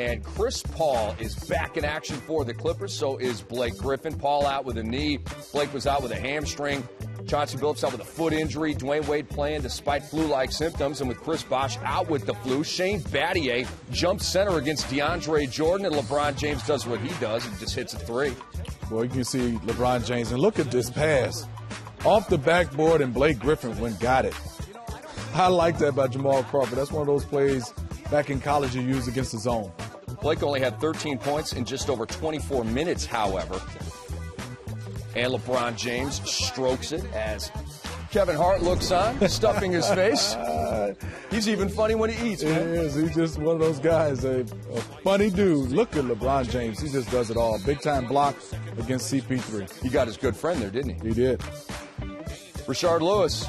and Chris Paul is back in action for the Clippers. So is Blake Griffin. Paul out with a knee. Blake was out with a hamstring. Chauncey Billups out with a foot injury. Dwayne Wade playing despite flu-like symptoms. And with Chris Bosh out with the flu, Shane Battier jumps center against DeAndre Jordan. And LeBron James does what he does and just hits a three. Well, you can see LeBron James. And look at this pass. Off the backboard, and Blake Griffin went got it. I like that by Jamal Crawford. That's one of those plays back in college you used against the zone. Blake only had 13 points in just over 24 minutes, however. And LeBron James strokes it as Kevin Hart looks on, stuffing his face. He's even funny when he eats, man. He is. He's just one of those guys, a funny dude. Look at LeBron James. He just does it all. Big-time block against CP3. He got his good friend there, didn't he? He did. Rashard Lewis,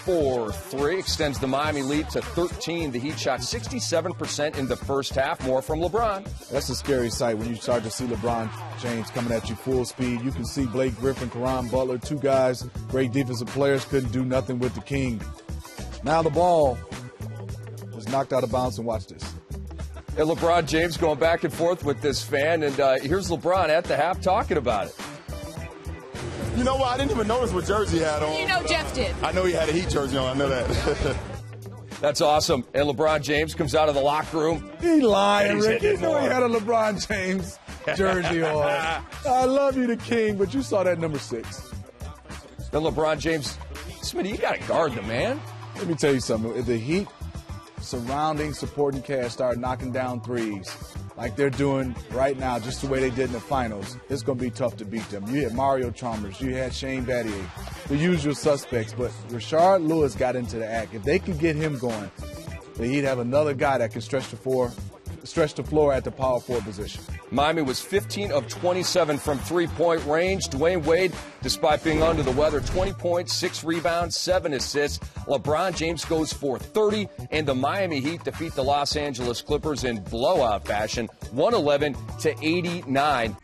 4-3, extends the Miami lead to 13. The Heat shot 67% in the first half, more from LeBron. That's a scary sight when you start to see LeBron James coming at you full speed. You can see Blake Griffin, Caron Butler, two guys, great defensive players, couldn't do nothing with the King. Now the ball was knocked out of bounds, and watch this. And LeBron James going back and forth with this fan, and here's LeBron at the half talking about it. You know what? I didn't even notice what jersey he had on. You know Jeff did. I know he had a Heat jersey on. I know that. That's awesome. And LeBron James comes out of the locker room. He lying, Rick. You know he had a LeBron James jersey on. I love you, the King, but you saw that number 6. Then LeBron James, Smitty, you got to guard the man. Let me tell you something. If the Heat surrounding, supporting cast start knocking down threes like they're doing right now, just the way they did in the finals, it's going to be tough to beat them. You had Mario Chalmers, you had Shane Battier, the usual suspects, but Rashard Lewis got into the act. If they could get him going, then he'd have another guy that can stretch the floor at the power forward position. Miami was 15 of 27 from three-point range. Dwayne Wade, despite being under the weather, 20 points, 6 rebounds, 7 assists. LeBron James goes for 30, and the Miami Heat defeat the Los Angeles Clippers in blowout fashion, 111-89.